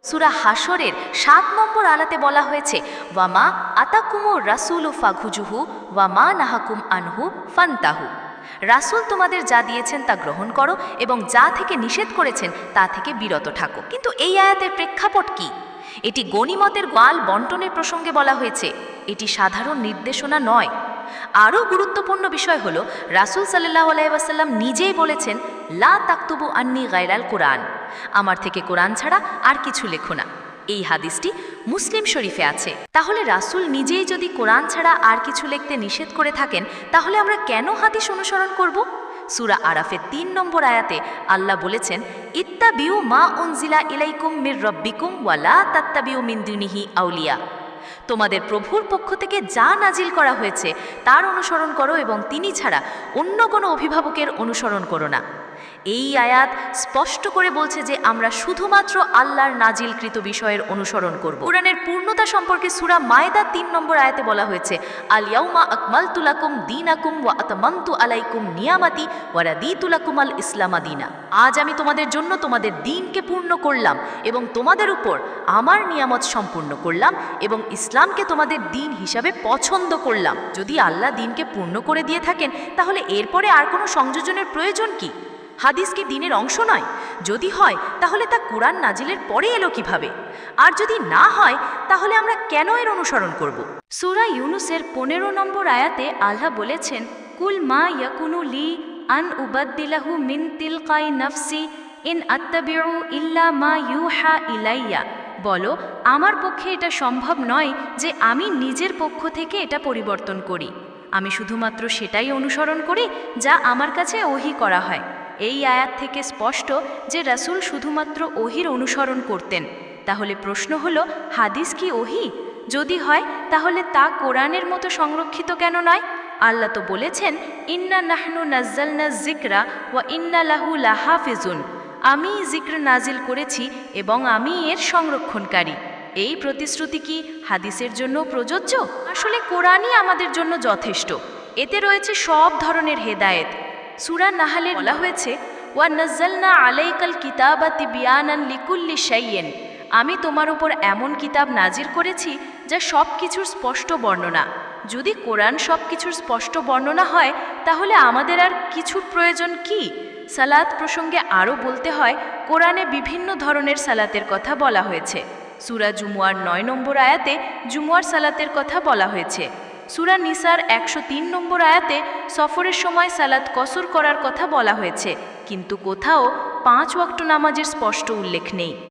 সূরা হাশরের ৭ নম্বর আয়াতে বলা হয়েছে, ওয়ামা আতাকুমুর রাসূলু ফাখুজুহু ওয়ামা নাহাকুম আনহু ফান্তাহু। রাসূল তোমাদের যা দিয়েছেন তা গ্রহণ করো এবং যা থেকে নিষেধ করেছেন তা থেকে বিরত থাকো। কিন্তু এই আয়াতের প্রেক্ষাপট কি? এটি গনিমতের মাল বন্টনের প্রসঙ্গে বলা হয়েছে, এটি সাধারণ নির্দেশনা নয়। আরও গুরুত্বপূর্ণ বিষয় হলো, রাসূল সাল্লাল্লাহু আলাইহি ওয়াসাল্লাম নিজেই বলেছেন, লা তাকতুবু আন্নি গায়রাল কোরআন, আমার থেকে কোরআন ছাড়া আর কিছু লেখো না। এই হাদিসটি মুসলিম শরীফে আছে। তাহলে রাসূল নিজেই যদি কোরআন ছাড়া আর কিছু লিখতে নিষেধ করে থাকেন, তাহলে আমরা কেন হাদিস অনুসরণ করব? সূরা আরাফের ৩ নম্বর আয়াতে আল্লাহ বলেছেন, ইত্তাবিউ মা উনজিলা ইলাইকুম মির রব্বিকুম ওয়া লা তাত্তাবিউ মিন দুনিহি আউলিয়া। তোমাদের প্রভুর পক্ষ থেকে যা নাজিল করা হয়েছে তার অনুসরণ করো এবং তিনি ছাড়া অন্য কোনো অভিভাবকের অনুসরণ করো না। এই আয়াত স্পষ্ট করে বলছে যে আমরা শুধুমাত্র আল্লাহর নাজিলকৃত বিষয়ের অনুসরণ করব। কোরআনের পূর্ণতা সম্পর্কে সূরা মায়েদা ৩ নম্বর আয়াতে বলা হয়েছে, আল ইয়াউমা আকমালতু লাকুম দীনাকুম ওয়া আতামামতু আলাইকুম নিয়ামাতি ওয়া রাদিতু লাকুমাল ইসলামা দীনা। আজ আমি তোমাদের জন্য তোমাদের দ্বীনকে পূর্ণ করলাম এবং তোমাদের উপর আমার নিয়ামত সম্পূর্ণ করলাম এবং ইসলামকে তোমাদের দ্বীন হিসাবে পছন্দ করলাম। যদি আল্লাহ দ্বীনকে পূর্ণ করে দিয়ে থাকেন, তাহলে এরপরে আর কোনো সংযোজনের প্রয়োজন কি? হাদিস কি দ্বীনের অংশ নয়? যদি হয়, তাহলে তা কোরআন নাজিলের পরে এলো কিভাবে? আর যদি না হয়, তাহলে আমরা কেন এর অনুসরণ করব? সূরা ইউনুসের ১৫ নম্বর আয়াতে আল্লাহ বলেছেন, কুল মা ইয়াকুনু লি আন উবাদ্দিলাহু মিন তিলকাই নাফসি ইন আত্তাবিউ ইল্লা মা ইউহা ইলাইয়া। বলো, আমার পক্ষে এটা সম্ভব নয় যে আমি নিজের পক্ষ থেকে এটা পরিবর্তন করি। আমি শুধুমাত্র সেটাই অনুসরণ করি যা আমার কাছে ওহী করা হয়। এই আয়াত থেকে স্পষ্ট যে রাসূল শুধুমাত্র ওহীর অনুসরণ করতেন। তাহলে প্রশ্ন হলো, হাদিস কি ওহী? যদি হয়, তাহলে তা কোরআনের মতো সংরক্ষিত কেন নয়? আল্লাহ তো বলেছেন, ইন্না নাহনু নাজ্জালনা যিকরা ওয়া ইন্না লাহু লাহাফিজুন। আমি যিকর নাজিল করেছি এবং আমি এর সংরক্ষণকারী। এই প্রতিশ্রুতি কি হাদিসের জন্য প্রযোজ্য? আসলে কোরআনই আমাদের জন্য যথেষ্ট। এতে রয়েছে সব ধরনের হেদায়েত। সূরা নাহলে বলা হয়েছে, ওয়া নাজ্জালনা আলাইকাল কিতাবা তিবয়ানান লিকুল্লি শাইইন। আমি তোমার উপর এমন কিতাব নাজির করেছি যা সব কিছুর স্পষ্ট বর্ণনা। যদি কোরআন সব কিছুর স্পষ্ট বর্ণনা হয়, তাহলে আমাদের আর কিছুর প্রয়োজন কি? সালাত প্রসঙ্গে আরও বলতে হয়, কোরআনে বিভিন্ন ধরনের সালাতের কথা বলা হয়েছে। সূরা জুমুয়ার ৯ নম্বর আয়াতে জুমুয়ার সালাতের কথা বলা হয়েছে। সূরা নিসার ১০৩ নম্বর আয়াতে সফরের সময় সালাত কসর করার কথা বলা হয়েছে, কিন্তু কোথাও ৫ ওয়াক্ত নামাজের স্পষ্ট উল্লেখ নেই।